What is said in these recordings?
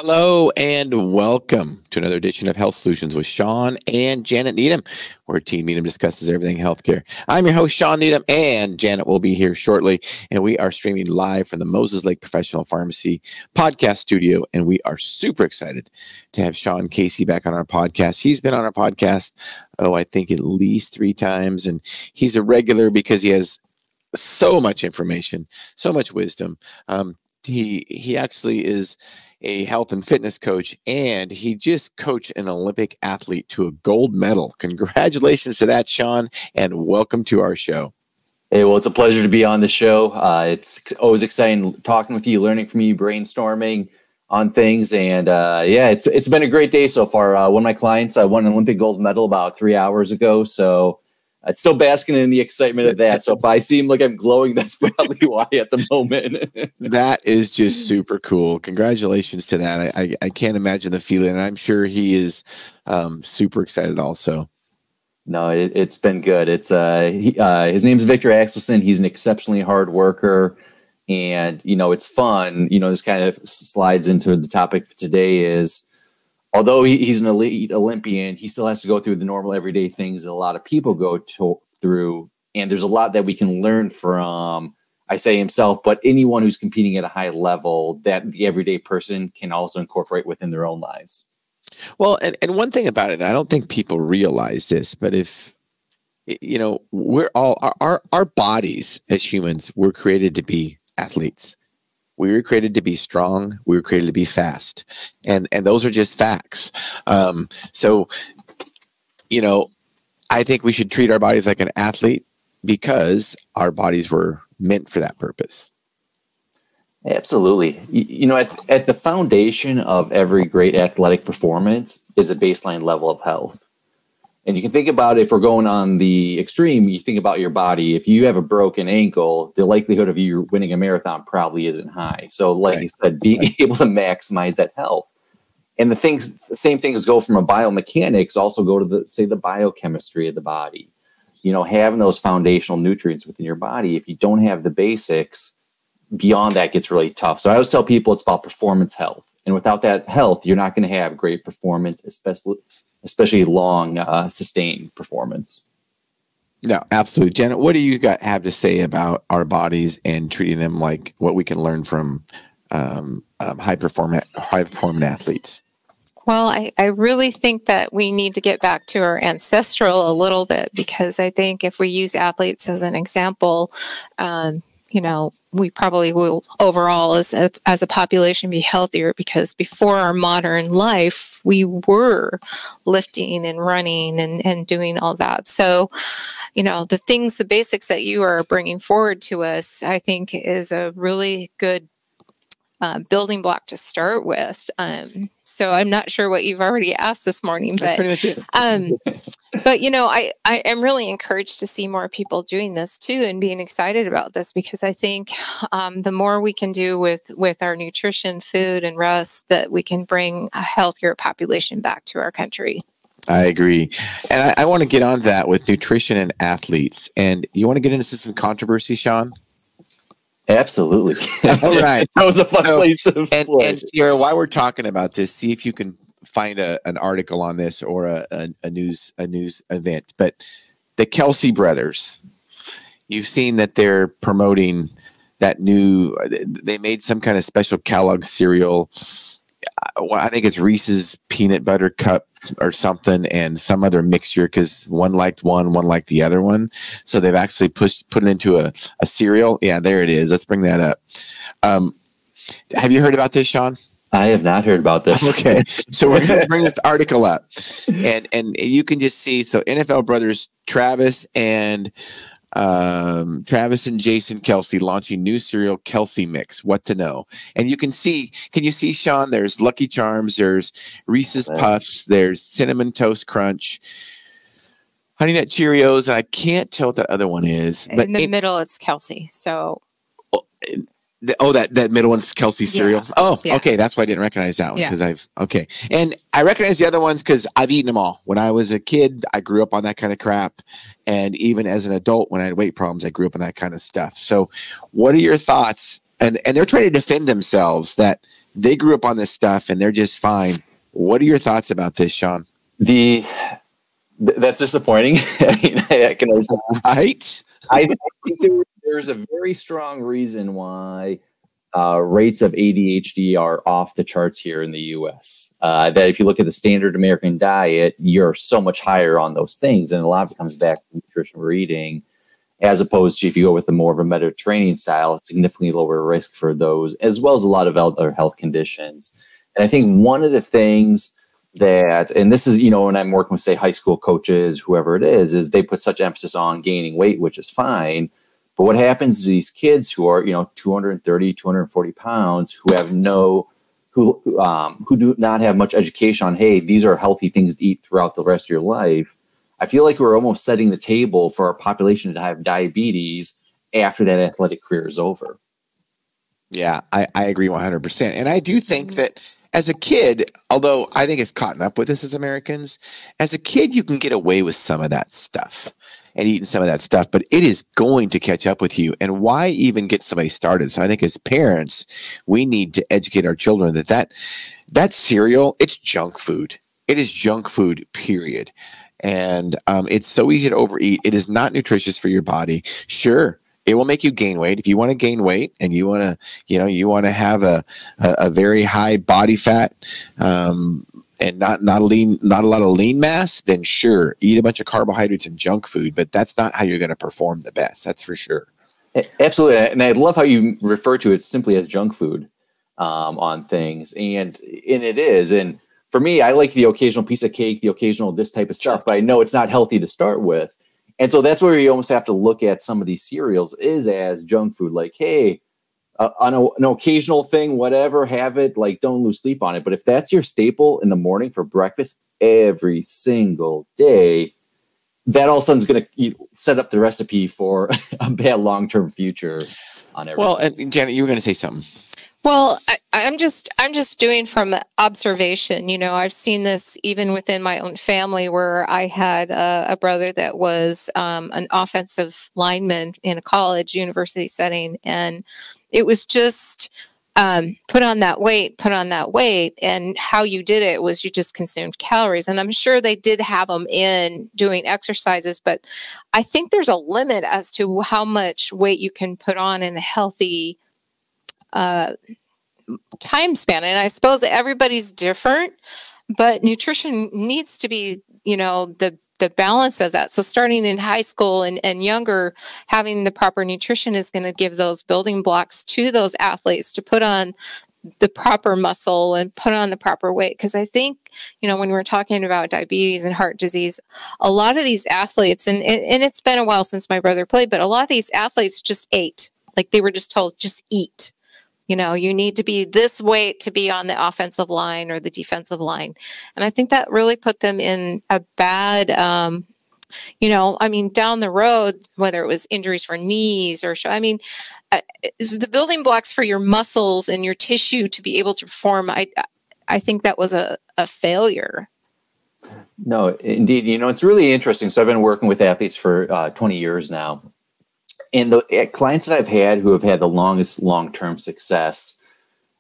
Hello and welcome to another edition of Health Solutions with Shawn and Janet Needham, where Team Needham discusses everything healthcare. I'm your host, Shawn Needham, and Janet will be here shortly. And we are streaming live from the Moses Lake Professional Pharmacy podcast studio. And we are super excited to have Shawn Kelce back on our podcast. He's been on our podcast, I think at least 3 times. And he's a regular because he has so much information, so much wisdom. He actually is a health and fitness coach, and he just coached an Olympic athlete to a gold medal. Congratulations to that, Shawn, and welcome to our show. Hey, well, it's a pleasure to be on the show. It's always exciting talking with you, learning from you, brainstorming on things. And it's been a great day so far. One of my clients, I won an Olympic gold medal about 3 hours ago. So I'm still basking in the excitement of that. So if I seem like I'm glowing, that's probably why at the moment. That is just super cool. Congratulations to that. I can't imagine the feeling. And I'm sure he is super excited also. No, it's been good. It's his name's Victor Axelson. He's an exceptionally hard worker. And, it's fun. This kind of slides into the topic for today is, although he's an elite Olympian, he still has to go through the normal everyday things that a lot of people go through. And there's a lot that we can learn from, I say himself, but anyone who's competing at a high level that the everyday person can also incorporate within their own lives. Well, and one thing about it, I don't think people realize this, but if, we're all, our bodies as humans were created to be athletes. We were created to be strong. We were created to be fast. And those are just facts. So, I think we should treat our bodies like an athlete because our bodies were meant for that purpose. Absolutely. At the foundation of every great athletic performance is a baseline level of health. And you can think about, if we're going on the extreme, you think about your body. If you have a broken ankle, the likelihood of you winning a marathon probably isn't high. So like you said, being able to maximize that health. And the same things go from a biomechanics, also go to the biochemistry of the body. Having those foundational nutrients within your body, if you don't have the basics, beyond that gets really tough. So I always tell people it's about performance health. And without that health, you're not going to have great performance, especially long, sustained performance. No, absolutely. Janet, what do you have to say about our bodies and treating them like what we can learn from high performing athletes? Well, I really think that we need to get back to our ancestral a little bit, because I think if we use athletes as an example, we probably will overall as a population be healthier, because before our modern life, we were lifting and running and doing all that. So, the basics that you are bringing forward to us, I think is a really good building block to start with. So I'm not sure what you've already asked this morning, but that's pretty much it. But I am really encouraged to see more people doing this too and being excited about this, because I think the more we can do with our nutrition, food, and rest, that we can bring a healthier population back to our country. I agree. And I want to get on that with nutrition and athletes. And you want to get into some controversy, Shawn? Absolutely. All right. That was a fun place to play. And Sierra, while we're talking about this, see if you can find an article on this or a news event. But the Kelce brothers, you've seen that they're promoting that they made some kind of special Kellogg cereal. I think it's Reese's peanut butter cup or something, and some other mixture, because one liked one liked the other one. So they've actually put it into a cereal. Yeah, there it is. Let's bring that up. Have you heard about this, Shawn? I have not heard about this. Okay. So we're going to bring this article up, and you can just see, so NFL brothers Travis and Jason Kelce launching new cereal Kelce Mix. What to know? And you can see, Shawn, there's Lucky Charms, there's Reese's Puffs, there's Cinnamon Toast Crunch, Honey Nut Cheerios, and I can't tell what that other one is. But in the middle, it's Kelce. So that middle one's Kelce cereal. Yeah. Oh, yeah. Okay. That's why I didn't recognize that one, because okay. And I recognize the other ones because I've eaten them all. When I was a kid, I grew up on that kind of crap. And even as an adult, when I had weight problems, I grew up on that kind of stuff. So what are your thoughts and they're trying to defend themselves that they grew up on this stuff and they're just fine. What are your thoughts about this, Shawn? That's disappointing. I mean, I can understand. Right? I think there's a very strong reason why rates of ADHD are off the charts here in the U.S. That if you look at the standard American diet, you're so much higher on those things. And a lot of it comes back to nutrition we're eating, as opposed to if you go with a more of a Mediterranean style, it's significantly lower risk for those, as well as a lot of other health conditions. And I think one of the things that, and this is, when I'm working with, say, high school coaches, whoever it is they put such emphasis on gaining weight, which is fine. But what happens to these kids who are, 230, 240 pounds, who have who do not have much education on, hey, these are healthy things to eat throughout the rest of your life. I feel like we're almost setting the table for our population to have diabetes after that athletic career is over. Yeah, I agree 100%. And I do think that as a kid, although I think it's caught up with us as Americans, as a kid, you can get away with some of that stuff and eating some of that stuff, but it is going to catch up with you. And why even get somebody started? So I think as parents, we need to educate our children that cereal, it's junk food. It is junk food, period. And it's so easy to overeat. It is not nutritious for your body. Sure, it will make you gain weight. If you want to gain weight and you want to, you want to have a very high body fat and not a lot of lean mass, then sure, eat a bunch of carbohydrates and junk food. But that's not how you're going to perform the best. That's for sure. Absolutely. And I love how you refer to it simply as junk food on things. And it is. And for me, I like the occasional piece of cake, the occasional this type of stuff, but I know it's not healthy to start with. And so that's where you almost have to look at some of these cereals is as junk food. Like, hey, on an occasional thing, whatever, have it, like, don't lose sleep on it. But if that's your staple in the morning for breakfast every single day, that all of a sudden is going to set up the recipe for a bad long-term future on everything. Well, and Janet, you were going to say something. Well, I'm just doing from observation. I've seen this even within my own family, where I had a brother that was an offensive lineman in a college, university setting, and it was just put on that weight. And how you did it was you just consumed calories. And I'm sure they did have them in doing exercises, but I think there's a limit as to how much weight you can put on in a healthy time span. And I suppose everybody's different, but nutrition needs to be, the balance of that. So starting in high school and younger, having the proper nutrition is going to give those building blocks to those athletes to put on the proper muscle and put on the proper weight. Because I think, when we're talking about diabetes and heart disease, a lot of these athletes, and it's been a while since my brother played, but a lot of these athletes just ate. Like they were just told, just eat. You need to be this weight to be on the offensive line or the defensive line. And I think that really put them in a bad, down the road, whether it was injuries for knees or, the building blocks for your muscles and your tissue to be able to perform, I think that was a failure. No, indeed. It's really interesting. So I've been working with athletes for 20 years now. And the clients that I've had who have had the longest long-term success,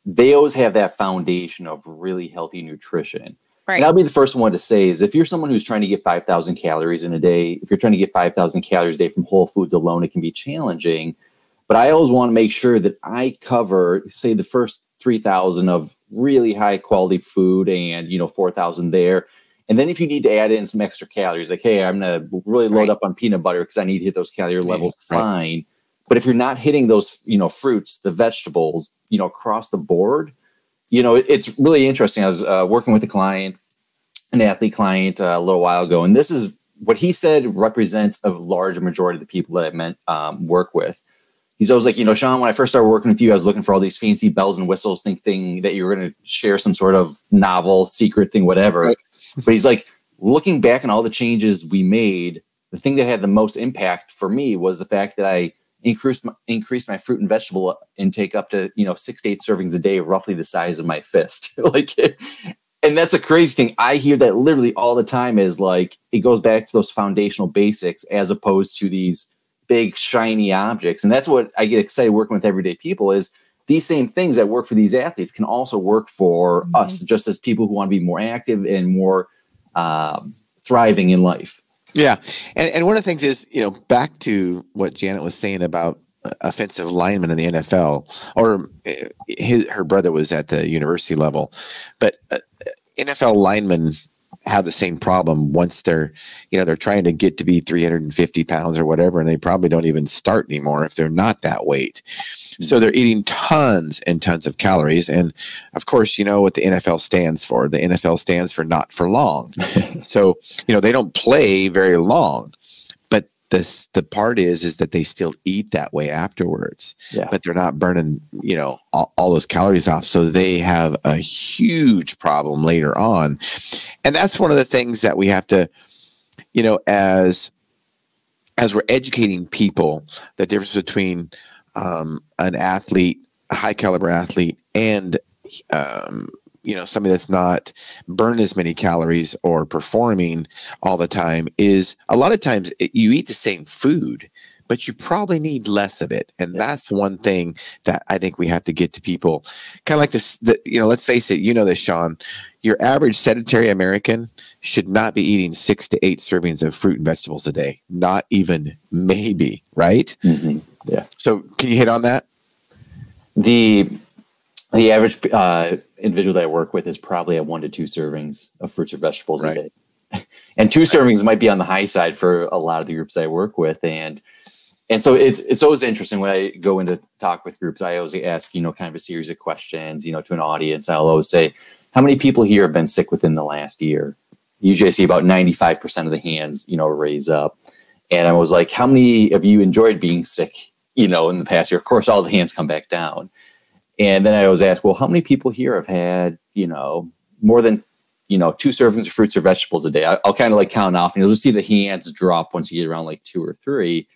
they always have that foundation of really healthy nutrition. Right. And I'll be the first one to say is if you're someone who's trying to get 5,000 calories in a day, if you're trying to get 5,000 calories a day from whole foods alone, it can be challenging. But I always want to make sure that I cover, say, the first 3,000 of really high quality food and, 4,000 there. And then if you need to add in some extra calories, like, hey, I'm going to really load up on peanut butter because I need to hit those calorie levels, fine. But if you're not hitting those, fruits, the vegetables, across the board, it's really interesting. I was working with an athlete client a little while ago, and this is what he said represents a large majority of the people that I work with. He's always like, Shawn, when I first started working with you, I was looking for all these fancy bells and whistles, thinking that you were going to share some sort of novel secret thing, whatever. Right. But he's like, looking back on all the changes we made, the thing that had the most impact for me was the fact that I increased my fruit and vegetable intake up to, 6 to 8 servings a day, roughly the size of my fist. And that's a crazy thing. I hear that literally all the time is like, it goes back to those foundational basics as opposed to these big shiny objects. And that's what I get excited working with everyday people is these same things that work for these athletes can also work for us, just as people who want to be more active and more thriving in life. Yeah. And one of the things is, back to what Janet was saying about offensive linemen in the NFL, or her brother was at the university level, but NFL linemen have the same problem once they're trying to get to be 350 pounds or whatever, and they probably don't even start anymore if they're not that weight. So they're eating tons and tons of calories. And of course, you know what the NFL stands for. The NFL stands for not for long. So, they don't play very long. But the part is that they still eat that way afterwards. Yeah. But they're not burning, all those calories off. So they have a huge problem later on. And that's one of the things that we have to, as we're educating people, the difference between an athlete, a high caliber athlete, and somebody that's not burning as many calories or performing all the time is a lot of times you eat the same food, but you probably need less of it. And that's one thing that I think we have to get to people. Kind of like this, let's face it, this, Shawn, your average sedentary American should not be eating 6 to 8 servings of fruit and vegetables a day. Not even maybe, right? Mm-hmm. Yeah. So can you hit on that? The average individual that I work with is probably at 1 to 2 servings of fruits or vegetables a day. And 2 servings might be on the high side for a lot of the groups I work with. And so it's always interesting when I go into talk with groups, I always ask, kind of a series of questions, to an audience. I'll always say, how many people here have been sick within the last year? Usually I see about 95% of the hands, raise up. And I was like, how many of you enjoyed being sick, in the past year? Of course, all the hands come back down. And then I always ask, well, how many people here have had, more than, 2 servings of fruits or vegetables a day? I'll kind of like count off, and you'll just see the hands drop once you get around like 2 or 3.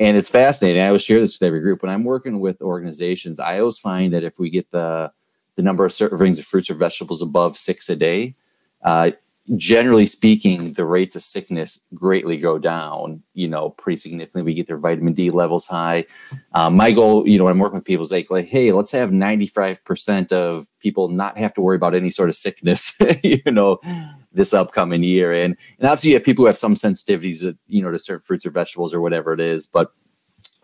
And it's fascinating. I always share this with every group. When I'm working with organizations, I always find that if we get the number of servings of fruits or vegetables above 6 a day, generally speaking, the rates of sickness greatly go down, pretty significantly. We get their vitamin D levels high. My goal, when I'm working with people is like, hey, let's have 95% of people not have to worry about any sort of sickness, this upcoming year. And obviously you have people who have some sensitivities, to certain fruits or vegetables or whatever it is. But,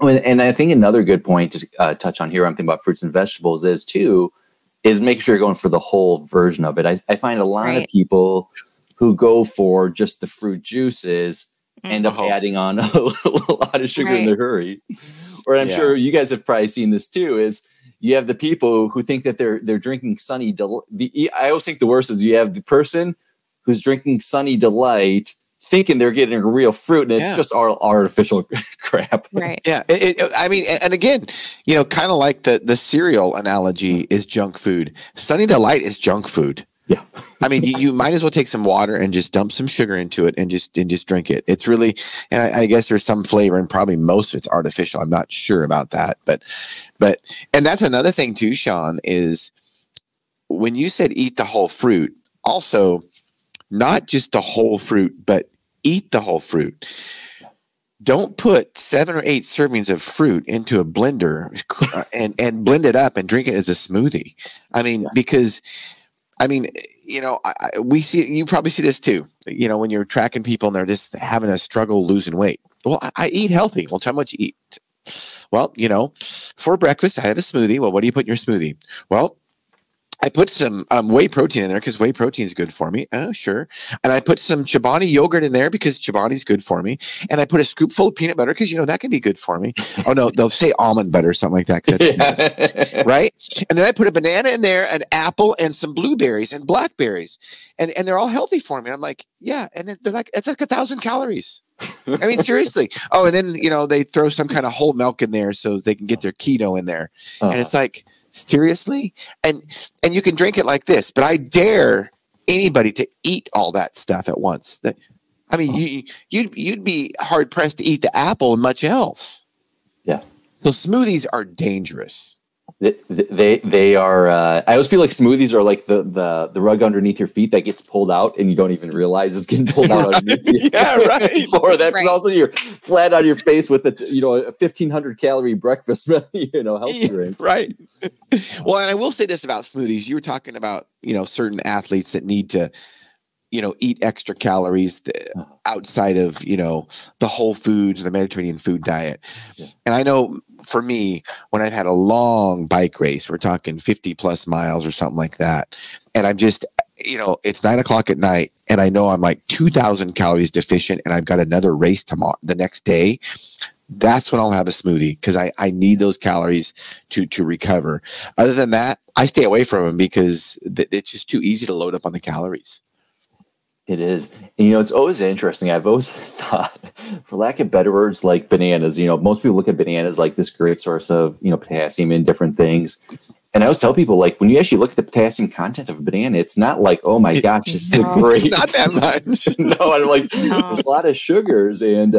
and I think another good point to touch on here, I'm thinking about fruits and vegetables is making sure you're going for the whole version of it. I find a lot of people who go for just the fruit juices end up adding on a lot of sugar in their hurry. Or I'm sure you guys have probably seen this too, is you have the people who think that they're drinking Sunny Delight. I always think the worst is you have the person who's drinking Sunny Delight thinking they're getting a real fruit, and it's just artificial crap. Right. Yeah. And again, kind of like the cereal analogy is junk food. Sunny Delight is junk food. Yeah. You might as well take some water and just dump some sugar into it and just drink it. It's really, and I guess there's some flavor, and probably most of it's artificial. I'm not sure about that, but and that's another thing too, Shawn, is when you said eat the whole fruit, also not just the whole fruit, but eat the whole fruit. Don't put 7 or 8 servings of fruit into a blender and blend it up and drink it as a smoothie. Because we see, you probably see this too, when you're tracking people and they're just having a struggle losing weight. Well, I eat healthy. Well, tell me what you eat. Well, for breakfast, I have a smoothie. Well, what do you put in your smoothie? Well, I put some whey protein in there because whey protein is good for me. Oh, sure. And I put some Chobani yogurt in there because Chobani is good for me. And I put a scoopful of peanut butter because, that can be good for me. Oh, no, they'll say almond butter or something like that. That's right? And then I put a banana in there, an apple, and some blueberries and blackberries. And they're all healthy for me. I'm like, yeah. And then they're like, it's like 1,000 calories. Seriously. Oh, and then, they throw some kind of whole milk in there so they can get their keto in there. And it's like, seriously? And you can drink it like this, but I dare anybody to eat all that stuff at once. You'd be hard pressed to eat the apple and much else. Yeah. So smoothies are dangerous. They are. I always feel like smoothies are like the rug underneath your feet that gets pulled out, and you don't even realize it's getting pulled out underneath you. Yeah, right. Before that, because also you're flat on your face with a 1,500 calorie breakfast, health drink. Right. Well, and I will say this about smoothies. You were talking about certain athletes that need to eat extra calories outside of the whole foods, the Mediterranean food diet. Yeah. And I know for me, when I've had a long bike race, we're talking 50 plus miles or something like that, and I'm just, it's 9 o'clock at night, and I know I'm like 2,000 calories deficient, and I've got another race tomorrow, the next day. That's when I'll have a smoothie, because I need those calories to recover. Other than that, I stay away from them because it's just too easy to load up on the calories. It is. And, it's always interesting. I've always thought, for lack of better words, like bananas, most people look at bananas like this great source of, potassium and different things. And I always tell people, like, when you actually look at the potassium content of a banana, it's not like, oh my gosh, this is a great. It's not that much. No, I'm like, there's a lot of sugars. And,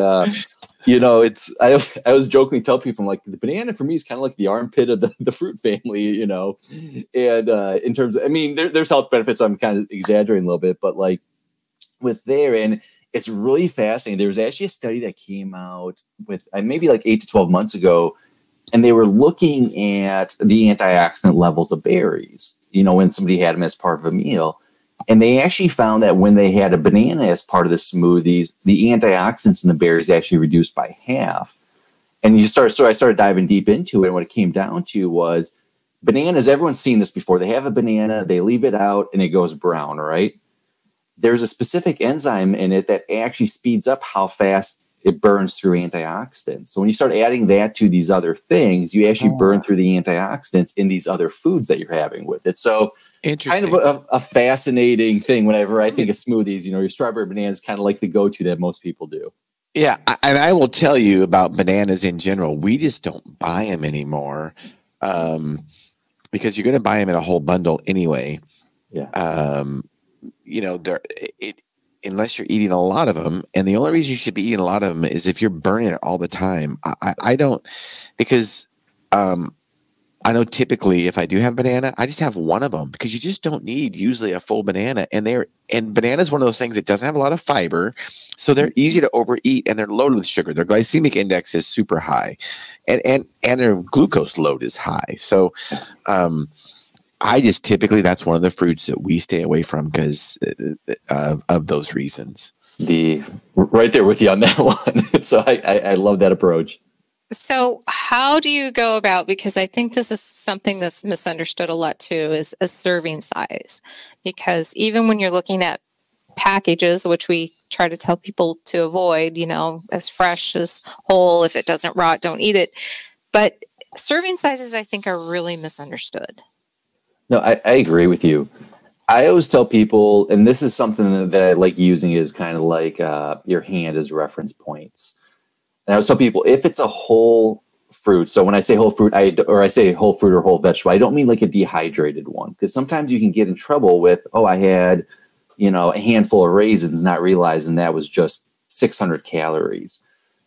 it's, I was jokingly tell people, I'm like, the banana for me is kind of like the armpit of the fruit family, and in terms of, there's health benefits. So I'm kind of exaggerating a little bit, but like, with there, and it's really fascinating. There was actually a study that came out with maybe like 8 to 12 months ago, and they were looking at the antioxidant levels of berries, when somebody had them as part of a meal. And they actually found that when they had a banana as part of the smoothies, the antioxidants in the berries actually reduced by half. And so I started diving deep into it, and what it came down to was bananas. Everyone's seen this before. They have a banana, they leave it out, and it goes brown, right? There's a specific enzyme in it that actually speeds up how fast it burns through antioxidants. So when you start adding that to these other things, you actually burn through the antioxidants in these other foods that you're having with it. So kind of a fascinating thing whenever I think of smoothies. Your strawberry banana is kind of like the go-to that most people do. Yeah, and I will tell you about bananas in general. We just don't buy them anymore because you're going to buy them in a whole bundle anyway. Yeah. Unless you're eating a lot of them, and the only reason you should be eating a lot of them is if you're burning it all the time. I don't, because I know typically if I do have banana, I just have one of them, because you just don't need usually a full banana. And banana is one of those things that doesn't have a lot of fiber, so they're easy to overeat, and they're loaded with sugar. Their glycemic index is super high, and their glucose load is high. So I just typically, that's one of the fruits that we stay away from because of those reasons. Right there with you on that one. So I love that approach. So how do you go about, because I think this is something that's misunderstood a lot too, is a serving size. Because even when you're looking at packages, which we try to tell people to avoid, as fresh as whole, if it doesn't rot, don't eat it. But serving sizes, I think, are really misunderstood. No, I agree with you. I always tell people, and this is something that I like using, is kind of like your hand as reference points. And I always tell people, if it's a whole fruit, so when I say whole fruit, I say whole fruit or whole vegetable, I don't mean like a dehydrated one, because sometimes you can get in trouble with, I had, a handful of raisins, not realizing that was just 600 calories.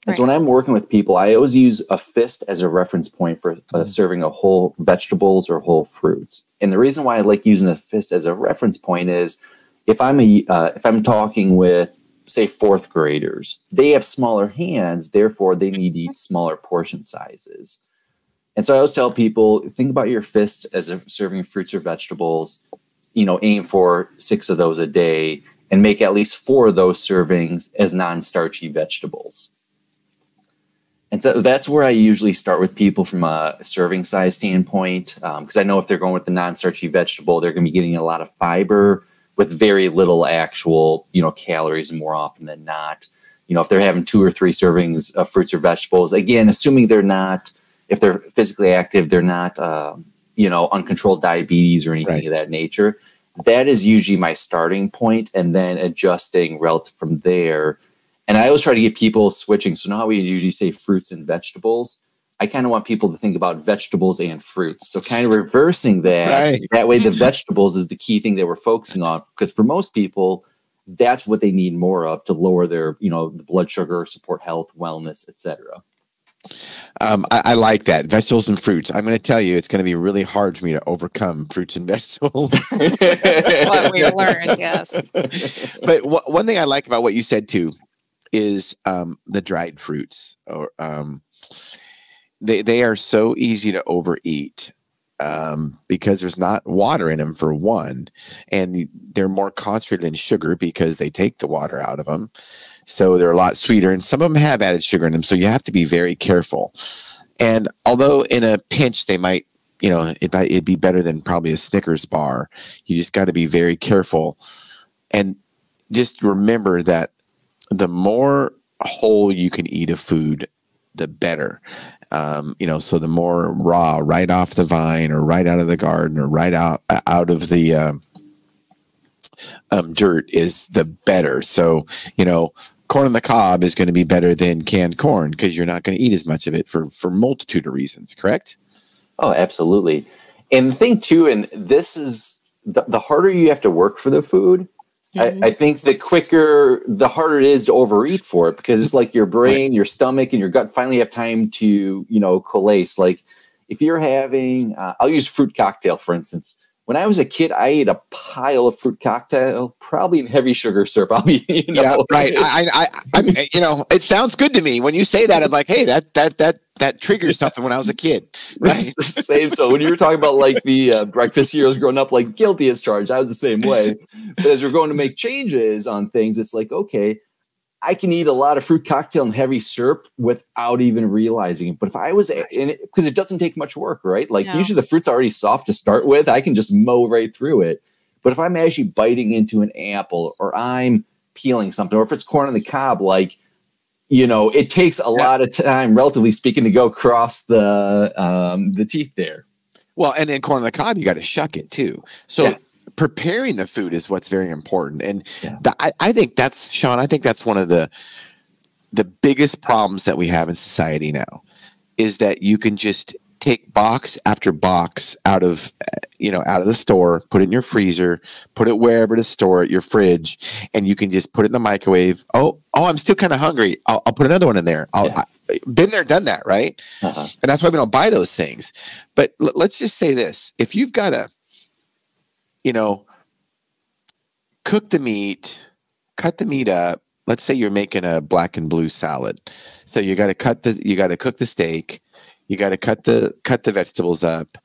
And so when I'm working with people, I always use a fist as a reference point for serving a whole vegetables or whole fruits. And the reason why I like using a fist as a reference point is if I'm talking with, say, fourth graders, they have smaller hands, therefore they need to eat smaller portion sizes. And so I always tell people, think about your fist as serving fruits or vegetables, aim for 6 of those a day, and make at least 4 of those servings as non-starchy vegetables. And so that's where I usually start with people from a serving size standpoint, because I know if they're going with the non-starchy vegetable, they're going to be getting a lot of fiber with very little actual, calories more often than not. If they're having 2 or 3 servings of fruits or vegetables, again, assuming if they're physically active, they're not, uncontrolled diabetes or anything of that nature. That is usually my starting point, and then adjusting relative from there. And I always try to get people switching. So now how we usually say fruits and vegetables, I kind of want people to think about vegetables and fruits. So kind of reversing that. Right. That way the vegetables is the key thing that we're focusing on. Because for most people, that's what they need more of to lower their, the blood sugar, support health, wellness, etc. I like that. Vegetables and fruits. I'm going to tell you, it's going to be really hard for me to overcome fruits and vegetables. That's what we learned, yes. But one thing I like about what you said too is the dried fruits. Or they are so easy to overeat because there's not water in them, for one, and they're more concentrated in sugar because they take the water out of them. So they're a lot sweeter, and some of them have added sugar in them. So you have to be very careful. And although in a pinch, they might, it'd be better than probably a Snickers bar. You just got to be very careful. And just remember that the more whole you can eat of food, the better. So the more raw, right off the vine or right out of the garden or right out of the dirt is the better. So, corn on the cob is going to be better than canned corn because you're not going to eat as much of it for multitude of reasons, correct? Oh, absolutely. And the thing too, and this is the harder you have to work for the food, I think the harder it is to overeat for it, because it's like your brain, your stomach, and your gut finally have time to, coalesce. Like if you're having, I'll use fruit cocktail, for instance. When I was a kid, I ate a pile of fruit cocktail, probably in heavy sugar syrup. Yeah, right. I it sounds good to me when you say that. I'm like, hey, that triggers something when I was a kid. Right. It's the same. So when you were talking about like the breakfast cereals growing up, like guilty as charged, I was the same way. But as we're going to make changes on things, it's like, okay, I can eat a lot of fruit cocktail and heavy syrup without even realizing it. But if I was in it, because it doesn't take much work, right? Like usually the fruit's already soft to start with. I can just mow right through it. But if I'm actually biting into an apple, or I'm peeling something, or if it's corn on the cob, like, it takes a lot of time, relatively speaking, to go across the teeth there. Well, and then corn on the cob, you got to shuck it too. So preparing the food is what's very important. And I think that's, Shawn, I think that's one of the biggest problems that we have in society now, is that you can just take box after box out of the store, put it in your freezer, put it wherever to store it, your fridge, and you can just put it in the microwave. Oh, I'm still kind of hungry. I'll put another one in there. Been there, done that, right? And that's why we don't buy those things. But let's just say this. If you've got to, cook the meat, cut the meat up. Let's say you're making a black and blue salad. So you got to cook the steak. You got to cut the vegetables up.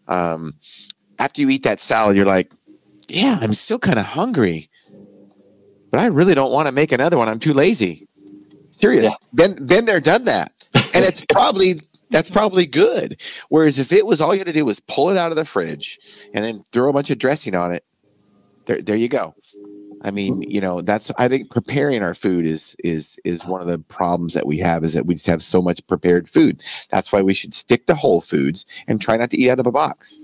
After you eat that salad, you're like, yeah, I'm still kind of hungry, but I really don't want to make another one. I'm too lazy. Serious. Yeah. Then they're done that. And that's probably good. Whereas if it was all you had to do was pull it out of the fridge and then throw a bunch of dressing on it, there you go. I mean, I think preparing our food is one of the problems that we have, is that we just have so much prepared food. That's why we should stick to whole foods and try not to eat out of a box.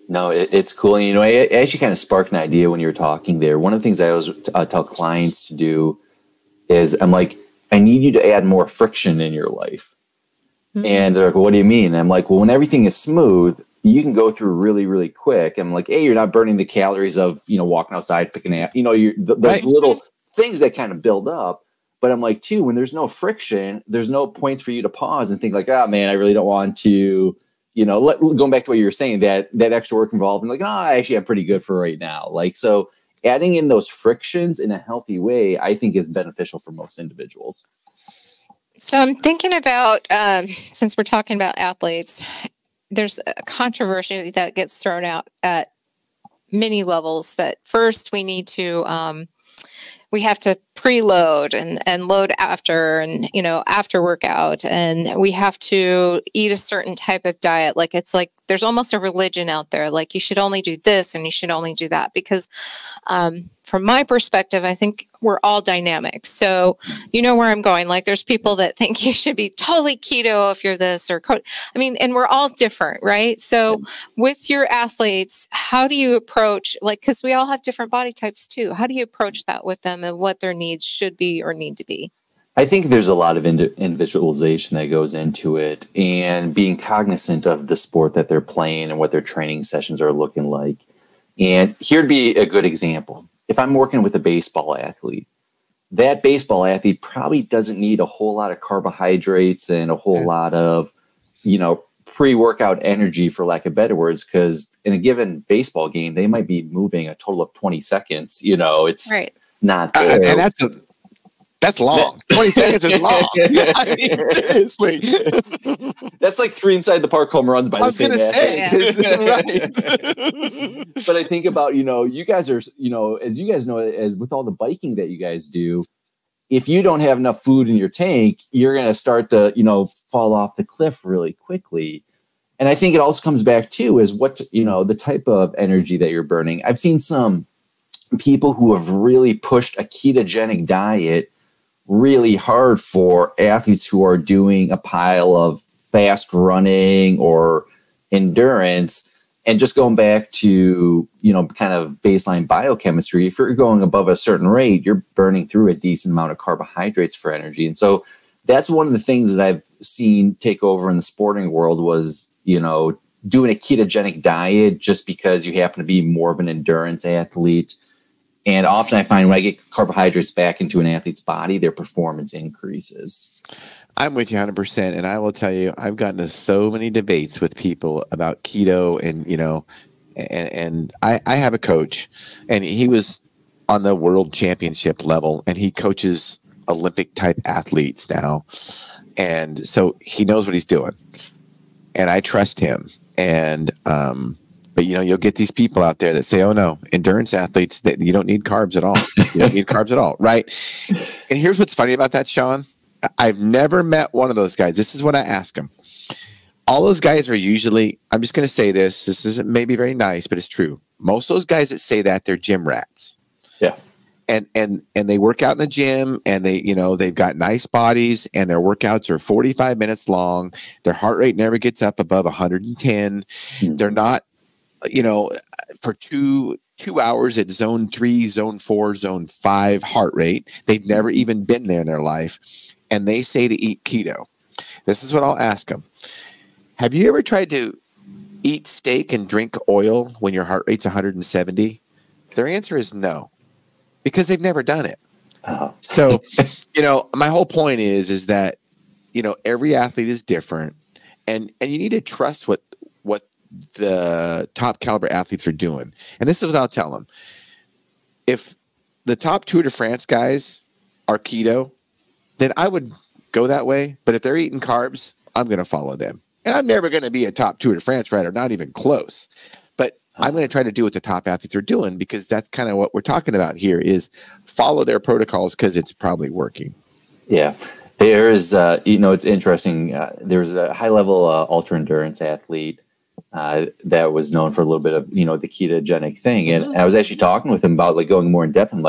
No, it's cool. And, it actually kind of sparked an idea when you were talking there. One of the things I always tell clients to do is, I'm like, I need you to add more friction in your life. Mm-hmm. And they're like, well, what do you mean? And I'm like, well, when everything is smooth, you can go through really, really quick. I'm like, hey, you're not burning the calories of, walking outside, picking up, those little things that kind of build up. But I'm like, too, when there's no friction, there's no points for you to pause and think like, oh man, I really don't want to, going back to what you were saying, that extra work involved, and like, actually I'm pretty good for right now. Like, so adding in those frictions in a healthy way, I think is beneficial for most individuals. So I'm thinking about, since we're talking about athletes, there's a controversy that gets thrown out at many levels, that first we need to, we have to preload and load after, and, after workout, and we have to eat a certain type of diet. Like, it's like, there's almost a religion out there. Like, you should only do this and you should only do that, because, from my perspective, I think we're all dynamic. So, where I'm going. Like, there's people that think you should be totally keto if you're this, or and we're all different, right? So with your athletes, how do you approach, because we all have different body types too. How do you approach that with them, and what their needs should be or need to be? I think there's a lot of individualization that goes into it, and being cognizant of the sport that they're playing and what their training sessions are looking like. And here'd be a good example. If I'm working with a baseball athlete, that baseball athlete probably doesn't need a whole lot of carbohydrates and a whole lot of, pre-workout energy, for lack of better words, because in a given baseball game, they might be moving a total of 20 seconds. It's not and that's long. 20 seconds is long. I mean, seriously. That's like 3 inside the park home runs by the same athlete. Right. But I think about, you guys are, as you guys know, as with all the biking that you guys do, if you don't have enough food in your tank, you're going to start to, fall off the cliff really quickly. And I think it also comes back to is what, the type of energy that you're burning. I've seen some people who have really pushed a ketogenic diet really hard for athletes who are doing a pile of fast running or endurance. And just going back to, kind of baseline biochemistry, if you're going above a certain rate, you're burning through a decent amount of carbohydrates for energy. And so that's one of the things that I've seen take over in the sporting world was, doing a ketogenic diet just because you happen to be more of an endurance athlete. And often I find when I get carbohydrates back into an athlete's body, their performance increases. I'm with you 100%. And I will tell you, I've gotten to so many debates with people about keto and, and I have a coach and he was on the world championship level and he coaches Olympic type athletes now. And so he knows what he's doing and I trust him. And, but you'll get these people out there that say, oh no, endurance athletes, that you don't need carbs at all. You don't need carbs at all. Right. And here's what's funny about that, Shawn. I've never met one of those guys. This is what I ask them. All those guys are usually, I'm just going to say this isn't maybe very nice, but it's true. Most of those guys that say that, they're gym rats. Yeah. And they work out in the gym and they've got nice bodies and their workouts are 45 minutes long. Their heart rate never gets up above 110. They're not, for two hours at zone 3, zone 4, zone 5 heart rate. They've never even been there in their life. And they say to eat keto. This is what I'll ask them. Have you ever tried to eat steak and drink oil when your heart rate's 170? Their answer is no, because they've never done it. So, my whole point is that, every athlete is different and you need to trust what the top caliber athletes are doing. And this is what I'll tell them. If the top Tour de France guys are keto, then I would go that way. But if they're eating carbs, I'm going to follow them. And I'm never going to be a top Tour de France rider, not even close. But I'm going to try to do what the top athletes are doing because that's kind of what we're talking about here is follow their protocols because it's probably working. Yeah. There's, it's interesting. There's a high-level ultra endurance athlete that was known for a little bit of, the ketogenic thing. And I was actually talking with him about going more in depth and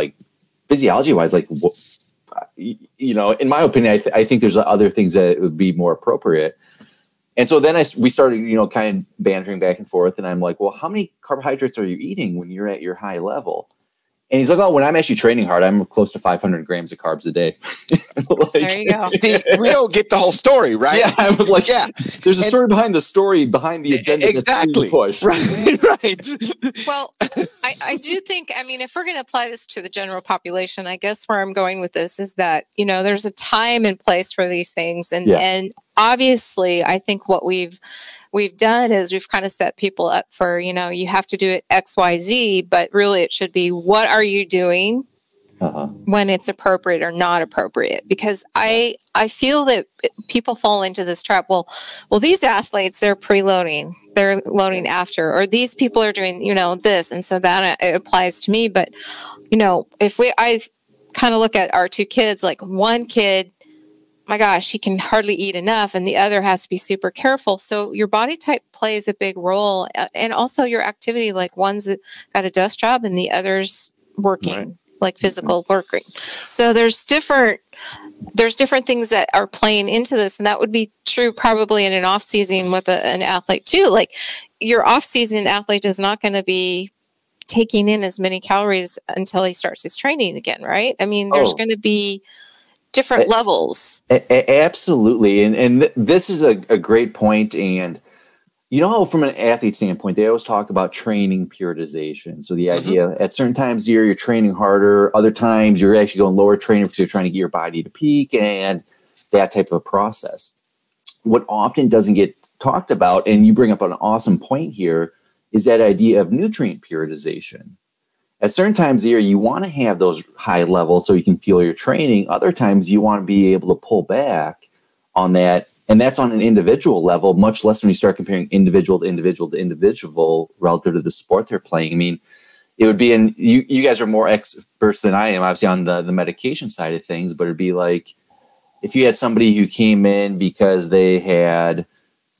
physiology wise, in my opinion, I think there's other things that would be more appropriate. And so then we started, kind of bantering back and forth. And I'm like, well, how many carbohydrates are you eating when you're at your high level? And he's like, oh, when I'm actually training hard, I'm close to 500 grams of carbs a day. There you go. See, we don't get the whole story, right? Yeah, I was like, there's a story behind the agenda. Exactly. Push. Right. Well, I do think, if we're going to apply this to the general population, I guess where I'm going with this is that, there's a time and place for these things. And obviously, I think what we've done is we've kind of set people up for, you have to do it X, Y, Z, but really it should be, what are you doing when it's appropriate or not appropriate? Because I feel that people fall into this trap. Well, these athletes, they're preloading, they're loading after, or these people are doing, this. And so that it applies to me. But, I kind of look at our two kids, like one kid, my gosh, he can hardly eat enough and the other has to be super careful. So your body type plays a big role, and also your activity, like one's got a desk job and the other's working, like physical working. So there's different things that are playing into this, and that would be true probably in an off season with an athlete too. Like your off season athlete is not going to be taking in as many calories until he starts his training again, right? There's going to be different levels. Absolutely. And this is a great point. And, you know how from an athlete standpoint, they always talk about training periodization. So the idea at certain times of year, you're training harder. Other times you're actually going lower training because you're trying to get your body to peak and that type of a process. What often doesn't get talked about, and you bring up an awesome point here, is that idea of nutrient periodization. At certain times of the year, you want to have those high levels so you can fuel your training. Other times you want to be able to pull back on that. And that's on an individual level, much less when you start comparing individual to individual to individual relative to the sport they're playing. I mean, it would be you guys are more experts than I am, obviously, on the medication side of things, but it'd be like if you had somebody who came in because they had,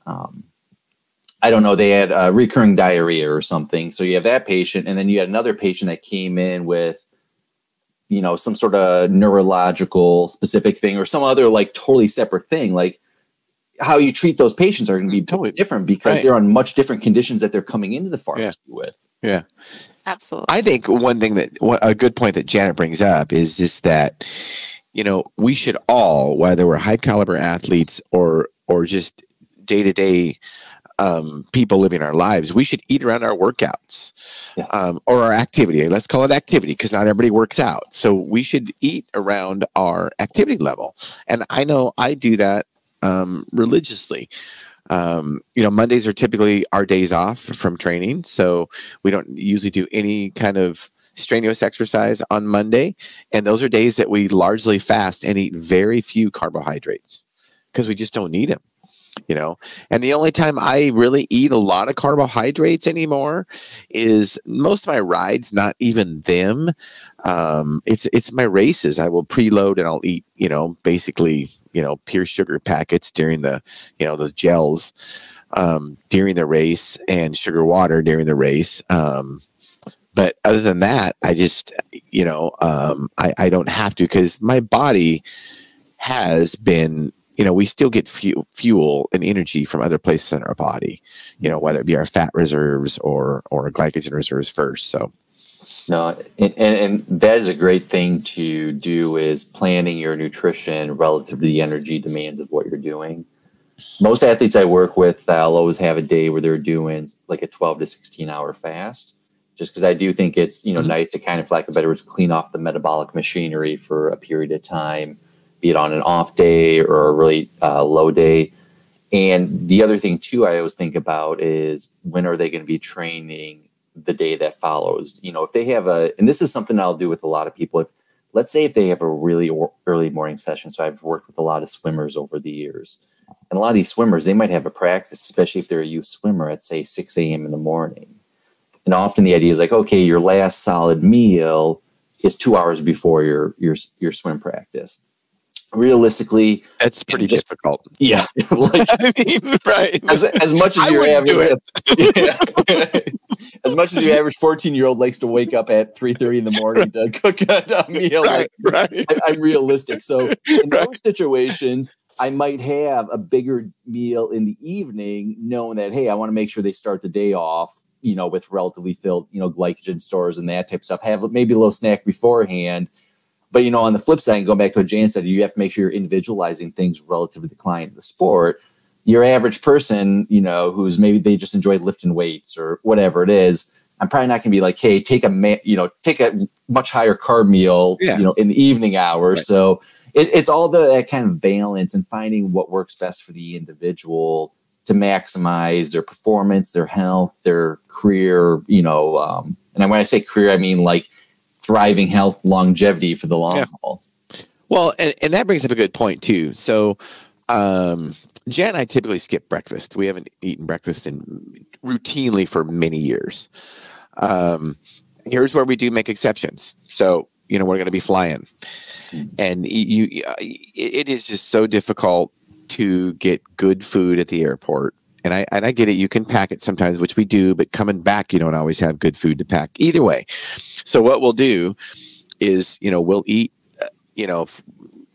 I don't know, they had recurring diarrhea or something. So you have that patient, and then you had another patient that came in with, you know, some sort of neurological specific thing or some other like totally separate thing. Like, how you treat those patients are going to be totally different because they're on much different conditions that they're coming into the pharmacy with. Yeah, absolutely. I think one thing a good point that Janet brings up is just that, you know, we should all, whether we're high caliber athletes or just day-to-day people living our lives, we should eat around our workouts or our activity. Let's call it activity because not everybody works out. So we should eat around our activity level. And I know I do that religiously. You know, Mondays are typically our days off from training. So we don't usually do any kind of strenuous exercise on Monday. And those are days that we largely fast and eat very few carbohydrates because we just don't need them. You know, and the only time I really eat a lot of carbohydrates anymore is most of my rides, not even them. It's my races. I will preload and I'll eat, you know, basically, you know, pure sugar packets during the, you know, those gels during the race and sugar water during the race. But other than that, I just, you know, I don't have to because my body has been, you know, we still get fuel and energy from other places in our body, you know, whether it be our fat reserves or glycogen reserves first. So, no, and that is a great thing to do is planning your nutrition relative to the energy demands of what you're doing. Most athletes I work with, I'll always have a day where they're doing like a 12 to 16 hour fast, just because I do think it's, you know, nice to kind of, for lack of better words, clean off the metabolic machinery for a period of time, be it on an off day or a really low day. And the other thing too, I always think about is when are they going to be training the day that follows? You know, if they have and this is something I'll do with a lot of people. Let's say if they have a really early morning session. So I've worked with a lot of swimmers over the years, and a lot of these swimmers, they might have a practice, especially if they're a youth swimmer at say 6 a.m. in the morning. And often the idea is like, okay, your last solid meal is 2 hours before your swim practice. Realistically, that's pretty difficult. Yeah, like, I mean, right? As much as your average, as much as your average 14-year-old likes to wake up at 3:30 in the morning to cook a meal, right. I'm realistic. So in those situations, I might have a bigger meal in the evening, knowing that hey, I want to make sure they start the day off, you know, with relatively filled, you know, glycogen stores and that type of stuff. Have maybe a little snack beforehand. But, you know, on the flip side, going back to what Jan said, you have to make sure you're individualizing things relative to the client of the sport. Your average person, you know, who's maybe they just enjoy lifting weights or whatever it is, I'm probably not going to be like, hey, take a much higher carb meal, you know, in the evening hours. Right. So it's all that kind of balance and finding what works best for the individual to maximize their performance, their health, their career, you know, and when I say career, I mean like thriving health, longevity for the long haul. Well, and that brings up a good point too. So, Jan and I typically skip breakfast. We haven't eaten breakfast routinely for many years. Here's where we do make exceptions. So, you know, we're going to be flying, and it is just so difficult to get good food at the airport. And I get it. You can pack it sometimes, which we do, but coming back, you don't always have good food to pack either way. So what we'll do is, you know, we'll eat, you know,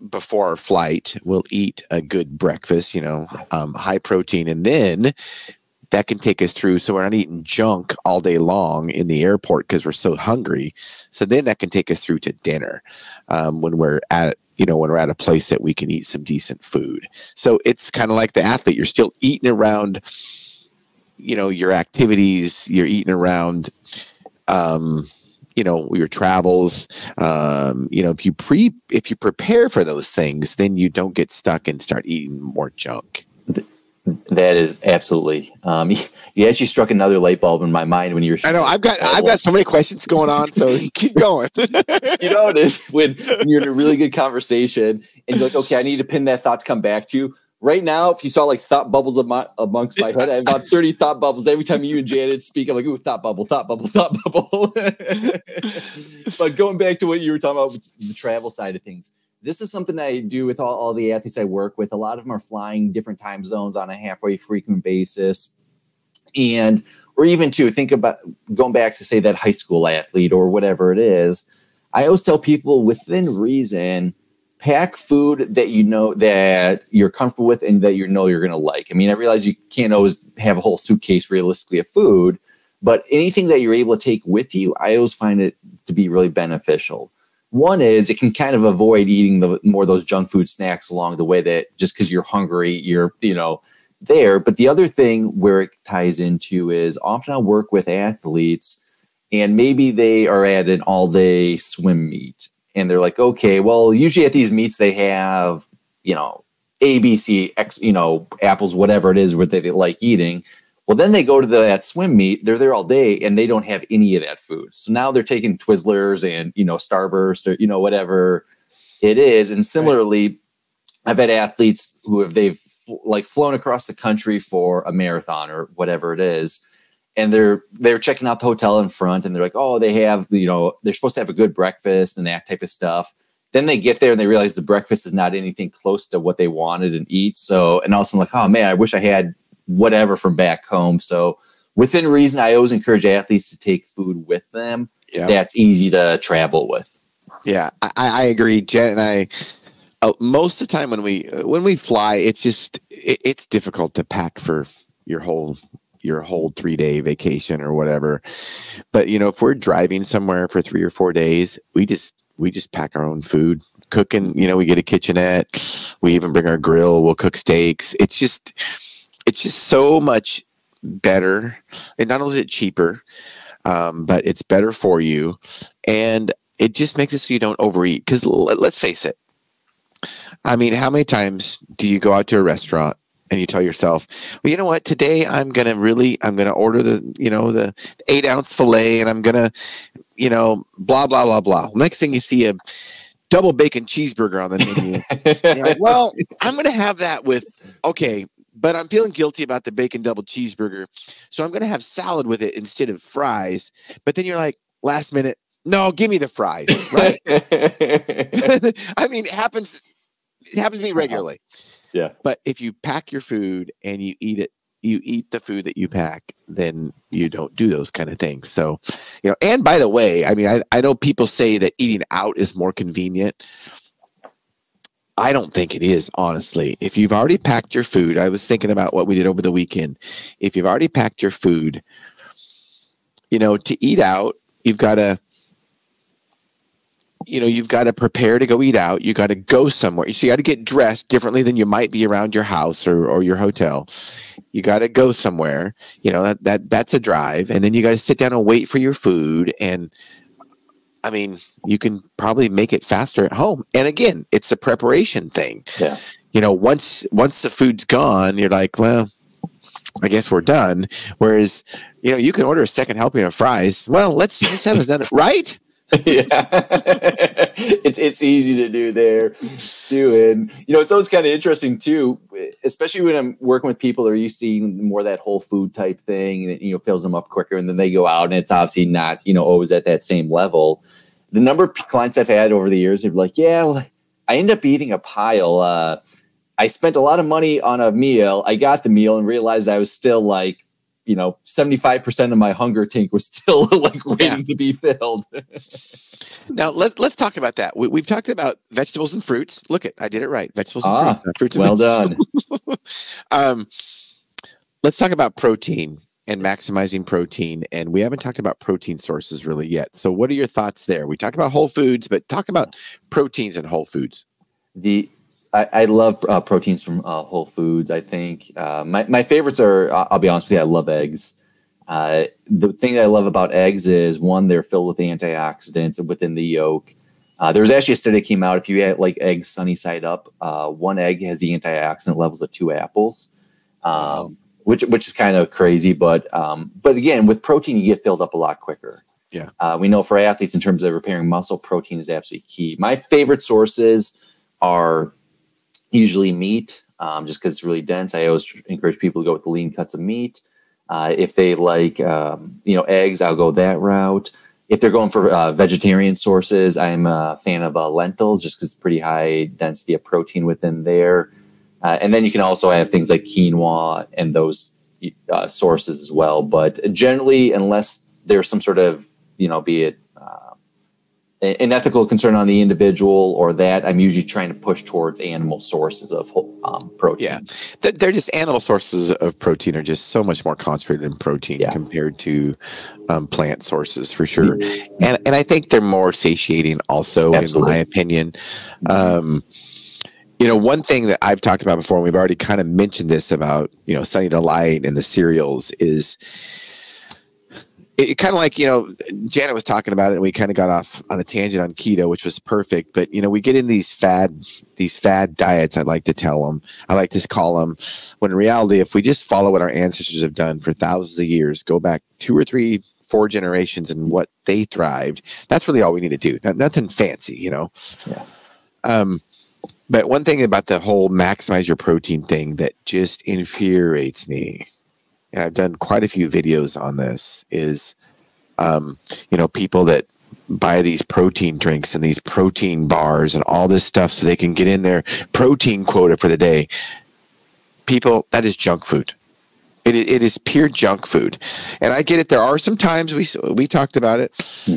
before our flight, we'll eat a good breakfast, you know, high protein. And then that can take us through. So we're not eating junk all day long in the airport because we're so hungry. So then that can take us through to dinner when we're at a place that we can eat some decent food. So it's kind of like the athlete. You're still eating around your activities, you're eating around, your travels. If you prepare for those things, then you don't get stuck and start eating more junk. That is absolutely. You actually struck another light bulb in my mind when you were. I know I've got so many questions going on, so keep going. You know, it is when you're in a really good conversation and you're like, okay, I need to pin that thought to come back to you. Right now, if you saw like thought bubbles amongst my head, I have about 30 thought bubbles. Every time you and Janet speak, I'm like, ooh, thought bubble, thought bubble, thought bubble. But going back to what you were talking about with the travel side of things, this is something I do with all the athletes I work with. A lot of them are flying different time zones on a halfway frequent basis. Or even to think about going back to, say, that high school athlete or whatever it is, I always tell people within reason, pack food that that you're comfortable with and that you're going to like. I mean, I realize you can't always have a whole suitcase realistically of food, but anything that you're able to take with you, I always find it to be really beneficial. One is it can kind of avoid eating more of those junk food snacks along the way, that just because you're hungry, you're, there. But the other thing where it ties into is often I work with athletes and maybe they are at an all-day swim meet. And they're like, okay, well, usually at these meets, they have, A, B, C, X, apples, whatever it is, what they like eating. Well, then they go to that swim meet, they're there all day and they don't have any of that food. So now they're taking Twizzlers and, Starburst or, whatever it is. And similarly, I've had athletes they've flown across the country for a marathon or whatever it is. And they're checking out the hotel in front and they're like, oh, they have, they're supposed to have a good breakfast and that type of stuff. Then they get there and they realize the breakfast is not anything close to what they wanted and eat. So, and also like, oh man, I wish I had whatever from back home. So within reason, I always encourage athletes to take food with them. Yeah. That's easy to travel with. Yeah, I agree. Jen and I, most of the time when we fly, it's difficult to pack for your whole 3-day vacation or whatever. But, if we're driving somewhere for 3 or 4 days, we just pack our own food, cooking, we get a kitchenette. We even bring our grill. We'll cook steaks. It's just so much better. And not only is it cheaper, but it's better for you. And it just makes it so you don't overeat. Because let's face it. I mean, how many times do you go out to a restaurant and you tell yourself, well, you know what, today I'm going to order the 8-ounce filet and I'm going to, blah, blah, blah, blah. Next thing you see a double bacon cheeseburger on the menu. You're like, well, I'm going to have that but I'm feeling guilty about the bacon double cheeseburger. So I'm going to have salad with it instead of fries. But then you're like, last minute, no, give me the fries, right? I mean, it happens to me regularly. Yeah. But if you pack your food and you eat the food that you pack, then you don't do those kind of things. So, and by the way, I mean, I know people say that eating out is more convenient. I don't think it is, honestly. If you've already packed your food, I was thinking about what we did over the weekend. If you've already packed your food, to eat out, you've got to prepare to go eat out. You got to go somewhere. So you got to get dressed differently than you might be around your house or your hotel. You got to go somewhere, that's a drive. And then you got to sit down and wait for your food. And I mean, you can probably make it faster at home. And again, it's a preparation thing. Yeah. Once the food's gone, you're like, well, I guess we're done. Whereas, you can order a second helping of fries. Well, let's have another, right? Yeah. It's easy to do there too. And it's always kind of interesting too, especially when I'm working with people that are used to eating more of that whole food type thing that fills them up quicker, and then they go out and it's obviously not always at that same level. The number of clients I've had over the years, they're like, yeah, well, I end up eating a pile. I spent a lot of money on a meal. I got the meal and realized I was still like 75% of my hunger tank was still waiting to be filled. Now let's talk about that. We've talked about vegetables and fruits. Look I did it right. Vegetables and fruits. Not fruits and done. Let's talk about protein and maximizing protein. And we haven't talked about protein sources really yet. So what are your thoughts there? We talked about whole foods, but talk about proteins and whole foods. I love proteins from Whole Foods. I think my favorites are, I'll be honest with you, I love eggs. The thing that I love about eggs is, one, they're filled with antioxidants within the yolk. There was actually a study that came out, if you had like eggs sunny side up, one egg has the antioxidant levels of 2 apples, which is kind of crazy. But again, with protein, you get filled up a lot quicker. Yeah. We know for athletes, in terms of repairing muscle, protein is absolutely key. My favorite sources are usually meat, just because it's really dense. I always encourage people to go with the lean cuts of meat. If they like, eggs, I'll go that route. If they're going for vegetarian sources, I'm a fan of lentils, just because it's pretty high density of protein within there. And then you can also have things like quinoa and those sources as well. But generally, unless there's some sort of, be it an ethical concern on the individual or that, I'm usually trying to push towards animal sources of protein. Yeah, they're just, animal sources of protein are just so much more concentrated in protein compared to plant sources, for sure. And I think they're more satiating also, Absolutely. In my opinion. One thing that I've talked about before, and we've already kind of mentioned this about, Sunny Delight and the cereals, is it kind of like, Janet was talking about it, and we kind of got off on a tangent on keto, which was perfect. But, we get in these fad diets, I like to call them, when in reality, if we just follow what our ancestors have done for thousands of years, go back 2 or 3, 4 generations and what they thrived, that's really all we need to do. Nothing fancy, Yeah. But one thing about the whole maximize your protein thing that just infuriates me, and I've done quite a few videos on this, is, people that buy these protein drinks and these protein bars and all this stuff so they can get in their protein quota for the day. People, that is junk food. It is pure junk food. And I get it. There are some times, we talked about it,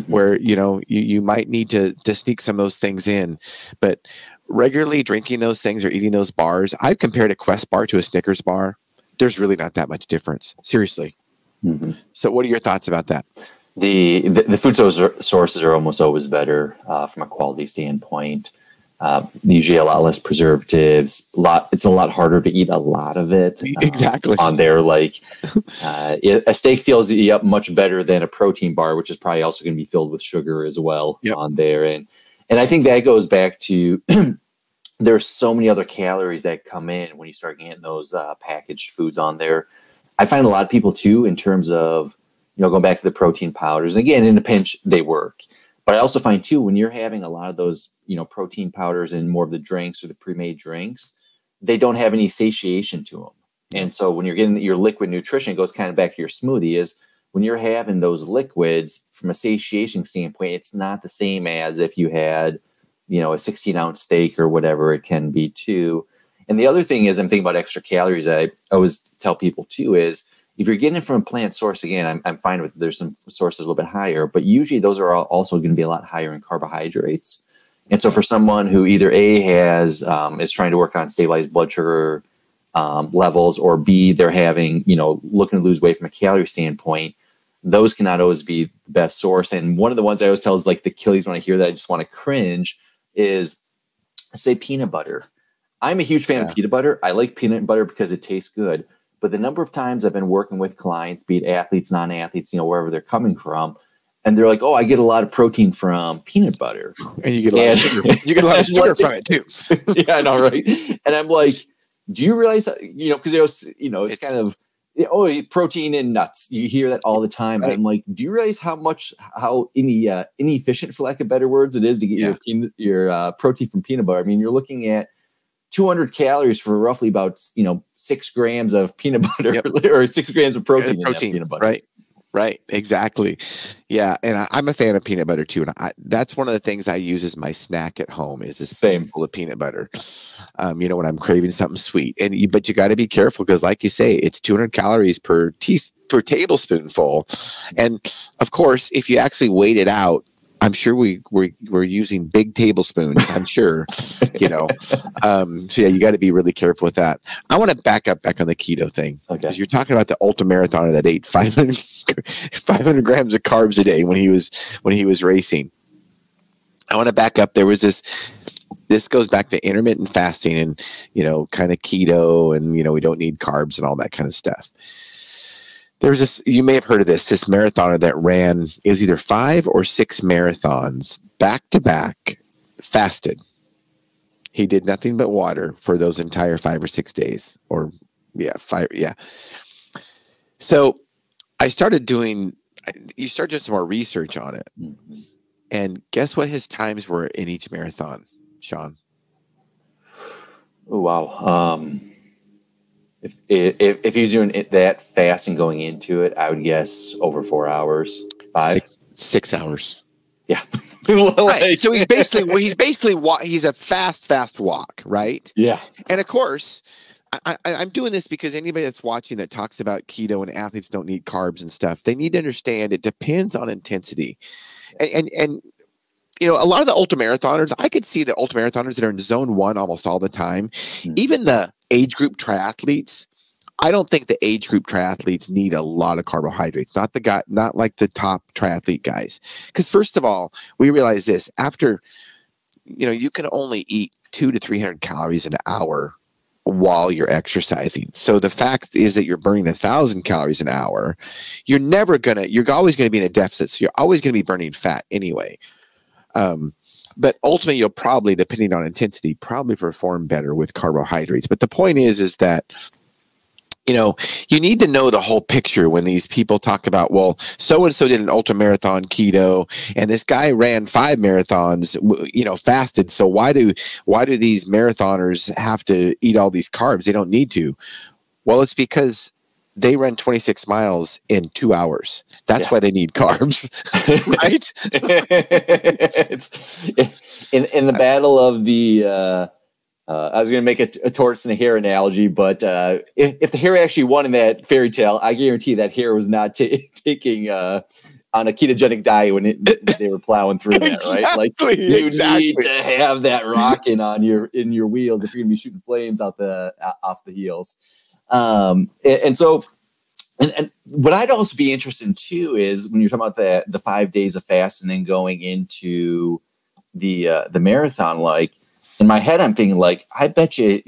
where, you might need to sneak some of those things in. But regularly drinking those things or eating those bars, I've compared a Quest bar to a Snickers bar. There's really not that much difference. Seriously. Mm-hmm. So what are your thoughts about that? The food sources are almost always better from a quality standpoint. Usually a lot less preservatives. It's a lot harder to eat a lot of it. Exactly. On there, like a steak fills you up much better than a protein bar, which is probably also going to be filled with sugar as well on there. And I think that goes back to there's so many other calories that come in when you start getting those packaged foods on there. I find a lot of people too, in terms of, going back to the protein powders, and again, in a pinch, they work. But I also find too, when you're having a lot of those, protein powders and more of the drinks or the pre-made drinks, they don't have any satiation to them. And so when you're getting your liquid nutrition, it goes kind of back to your smoothie, is when you're having those liquids from a satiation standpoint, it's not the same as if you had, a 16-ounce steak or whatever it can be too. And the other thing is, I'm thinking about extra calories. I always tell people too, is if you're getting it from a plant source, again, I'm fine with, there's some sources a little bit higher, but usually those are also going to be a lot higher in carbohydrates. And so for someone who either A, is trying to work on stabilized blood sugar levels, or B, they're having, looking to lose weight from a calorie standpoint, those cannot always be the best source. And one of the ones I always tell is like the Achilles when I hear that, I just want to cringe, is say peanut butter. I'm a huge fan of peanut butter. I like peanut butter because it tastes good. But the number of times I've been working with clients, be it athletes, non-athletes, wherever they're coming from, and they're like, "Oh, I get a lot of protein from peanut butter," and you get a lot of sugar. You get a lot of sugar from it too. Yeah, I know, right? And I'm like, "Do you realize that?" Because it's kind of protein in nuts. You hear that all the time. Right. And I'm like, "Do you realize how inefficient, for lack of better words, it is to get your protein from peanut butter? I mean, you're looking at 200 calories for roughly about 6 grams of peanut butter, or 6 grams of protein in that peanut butter." Right, exactly. Yeah, and I'm a fan of peanut butter too, and that's one of the things I use as my snack at home, is this full of peanut butter. When I'm craving something sweet, but you got to be careful, because, like you say, it's 200 calories per tablespoonful, and of course, if you actually weigh it out, I'm sure we're using big tablespoons. I'm sure, So yeah, you got to be really careful with that. I want to back on the keto thing, because you're talking about the ultramarathoner that ate 500 grams of carbs a day when he was racing. I want to back up. There was this this goes back to intermittent fasting and, kind of keto and, we don't need carbs and all that kind of stuff. There's this, you may have heard of this marathoner that ran, it was either 5 or 6 marathons back to back, fasted. He did nothing but water for those entire 5 or 6 days So you start doing some more research on it. Mm-hmm. And guess what his times were in each marathon, Shawn? Oh, wow. If he's doing it that fast and going into it, I would guess over 4 hours. 5? 6 hours. Yeah. Right. So he's a fast walk, right? Yeah. And of course, I'm doing this because anybody that's watching that talks about keto and athletes don't need carbs and stuff, they need to understand it depends on intensity. And a lot of the ultramarathoners, I could see the ultramarathoners that are in zone 1 almost all the time. Mm-hmm. Even the age group triathletes, I don't think the age group triathletes need a lot of carbohydrates. Not like the top triathlete guys. Because first of all, we realize this, after, you can only eat 200 to 300 calories an hour while you're exercising. So the fact is that you're burning 1,000 calories an hour. You're always going to be in a deficit. So you're always going to be burning fat anyway. But ultimately you'll probably, depending on intensity, probably perform better with carbohydrates. But the point is that, you need to know the whole picture when these people talk about, well, so-and-so did an ultramarathon keto and this guy ran 5 marathons, fasted. So why do these marathoners have to eat all these carbs? They don't need to. Well, it's because they run 26 miles in 2 hours. That's why they need carbs, right? It's in the battle of the, I was going to make a tortoise and a hare analogy, but if the hare actually won in that fairy tale, I guarantee that hare was not taking on a ketogenic diet when they were plowing through that, right? Like you need to have that rocking in your wheels if you're going to be shooting flames off the heels. And so what I'd also be interested in too is when you're talking about the 5 days of fast and then going into the marathon, like in my head, I'm thinking like, I bet you,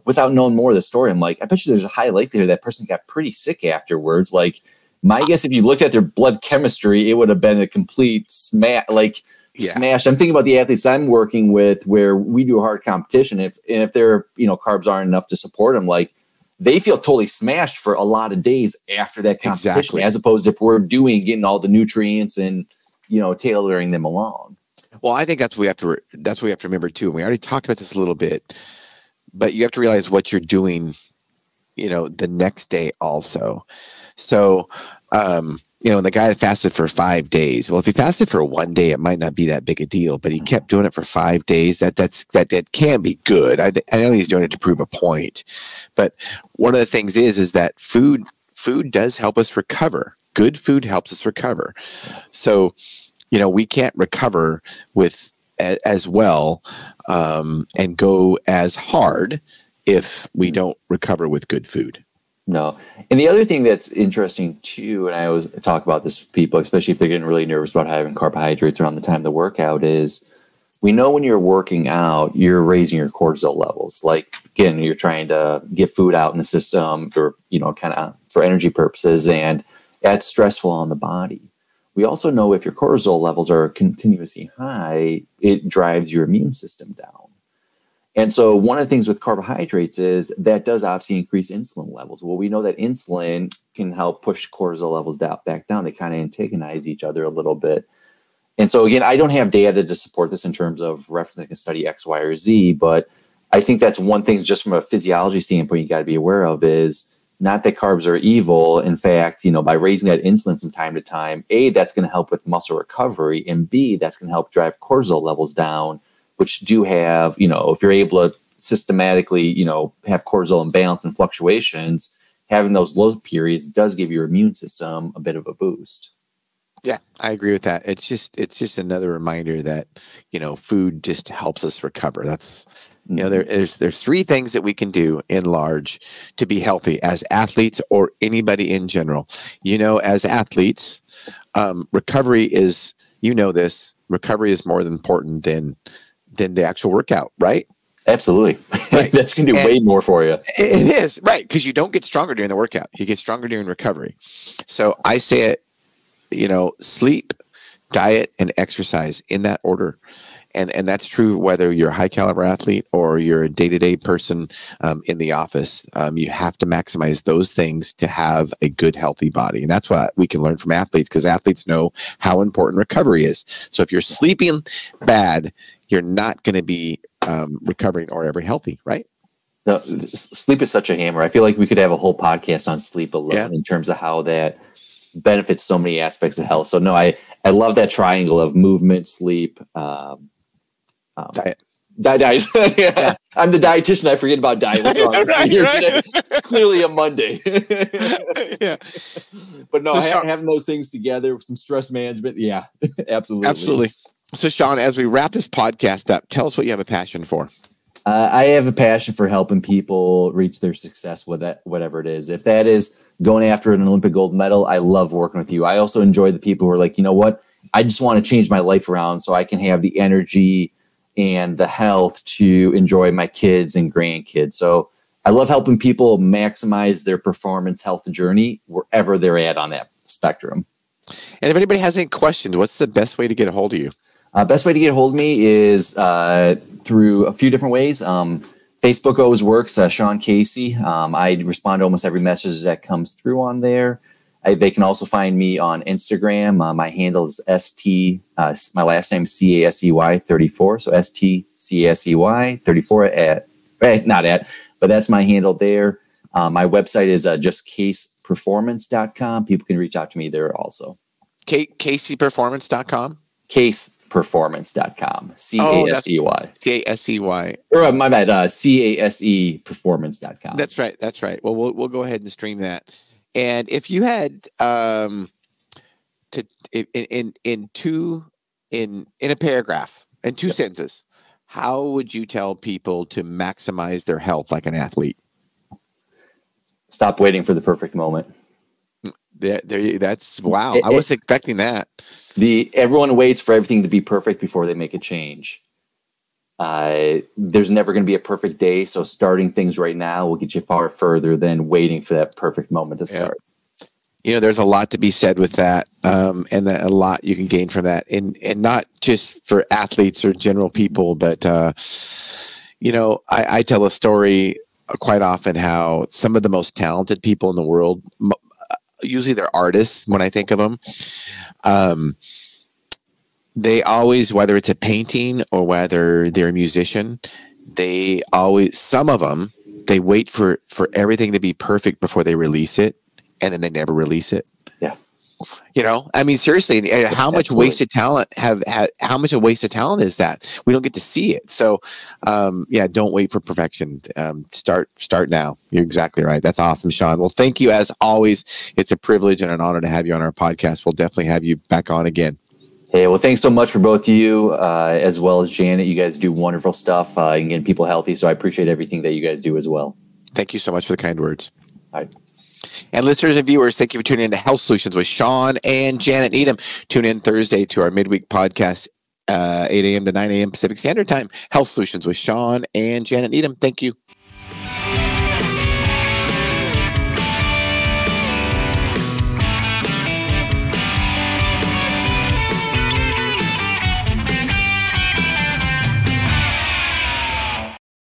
without knowing more of the story, I'm like, I bet you there's a high likelihood that person got pretty sick afterwards. Like my guess, if you looked at their blood chemistry, it would have been a complete smash. I'm thinking about the athletes I'm working with where we do a hard competition. If their, carbs aren't enough to support them, like they feel totally smashed for a lot of days after that competition, as opposed to if we're getting all the nutrients and, tailoring them along. Well, I think that's what we have to remember too. And we already talked about this a little bit, but you have to realize what you're doing, the next day also. So, the guy that fasted for 5 days, well, if he fasted for 1 day, it might not be that big a deal, but he kept doing it for 5 days. That can be good. I know he's doing it to prove a point, but one of the things is that food does help us recover. Good food helps us recover. So, we can't recover with as well and go as hard if we don't recover with good food. No. And the other thing that's interesting too, and I always talk about this with people, especially if they're getting really nervous about having carbohydrates around the time of the workout, is we know when you're working out, you're raising your cortisol levels. Like, again, you're trying to get food out in the system for, kind of for energy purposes, and that's stressful on the body. We also know if your cortisol levels are continuously high, it drives your immune system down. And so one of the things with carbohydrates is that does obviously increase insulin levels. Well, we know that insulin can help push cortisol levels back down. They kind of antagonize each other a little bit. And so again, I don't have data to support this in terms of referencing a study X, Y, or Z, but I think that's one thing just from a physiology standpoint you got to be aware of is not that carbs are evil. In fact, by raising that insulin from time to time, A, that's going to help with muscle recovery, and B, that's going to help drive cortisol levels down, which do have, if you're able to systematically, have cortisol imbalance and fluctuations, having those low periods does give your immune system a bit of a boost. Yeah, I agree with that. It's just another reminder that, food just helps us recover. That's, there's 3 things that we can do in large to be healthy as athletes or anybody in general. As athletes, recovery is, recovery is more important than than the actual workout, right? Absolutely. Right. That's going to do way more for you. It is, right, because you don't get stronger during the workout. You get stronger during recovery. So I say it, sleep, diet, and exercise in that order. And that's true whether you're a high caliber athlete or you're a day-to-day person in the office. You have to maximize those things to have a good, healthy body. And that's what we can learn from athletes, because athletes know how important recovery is. So if you're sleeping bad, you're not going to be recovering or ever healthy, right? No, sleep is such a hammer. I feel like we could have a whole podcast on sleep alone in terms of how that benefits so many aspects of health. So no, I love that triangle of movement, sleep, diet. Diet. Yeah. I'm the dietitian. I forget about diet. What's wrong with me here today? Clearly a Monday. Yeah. But no, having those things together with some stress management. Yeah, absolutely. Absolutely. So Shawn, as we wrap this podcast up, tell us what you have a passion for. I have a passion for helping people reach their success with that, whatever it is. If that is going after an Olympic gold medal, I love working with you. I also enjoy the people who are like, you know what? I just want to change my life around so I can have the energy and the health to enjoy my kids and grandkids. So I love helping people maximize their performance health journey wherever they're at on that spectrum. And if anybody has any questions, what's the best way to get a hold of you? Best way to get a hold of me is through a few different ways. Facebook always works. Sean Casey. I respond to almost every message that comes through on there. They can also find me on Instagram. My handle is ST, my last name is CASEY 34. So STCASEY 34 but that's my handle there. My website is just caseperformance.com. People can reach out to me there also. CaseyPerformance.com? Caseperformance.com. CASEY. CASEY. Or my bad, CASEperformance.com. That's right. That's right. Well, we'll go ahead and stream that. And if you had in a paragraph, in two sentences, how would you tell people to maximize their health like an athlete? Stop waiting for the perfect moment. That's wow. I was expecting that. Everyone waits for everything to be perfect before they make a change. There's never going to be a perfect day, so starting things right now will get you far further than waiting for that perfect moment to start. There's a lot to be said with that, and a lot you can gain from that, and not just for athletes or general people, but I tell a story quite often how some of the most talented people in the world, usually they're artists when I think of them. They always, whether it's a painting or whether they're a musician, some of them, they wait for everything to be perfect before they release it, and then they never release it. Yeah. Seriously, how much wasted talent how much a waste of talent is that? We don't get to see it. So, don't wait for perfection. Start now. You're exactly right. That's awesome, Shawn. Well, thank you as always. It's a privilege and an honor to have you on our podcast. We'll definitely have you back on again. Hey, well, thanks so much for both of you, as well as Janet. You guys do wonderful stuff and getting people healthy. So I appreciate everything that you guys do as well. Thank you so much for the kind words. All right. And listeners and viewers, thank you for tuning in to Health Solutions with Shawn and Janet Needham. Tune in Thursday to our midweek podcast, 8 a.m. to 9 a.m. Pacific Standard Time. Health Solutions with Shawn and Janet Needham. Thank you.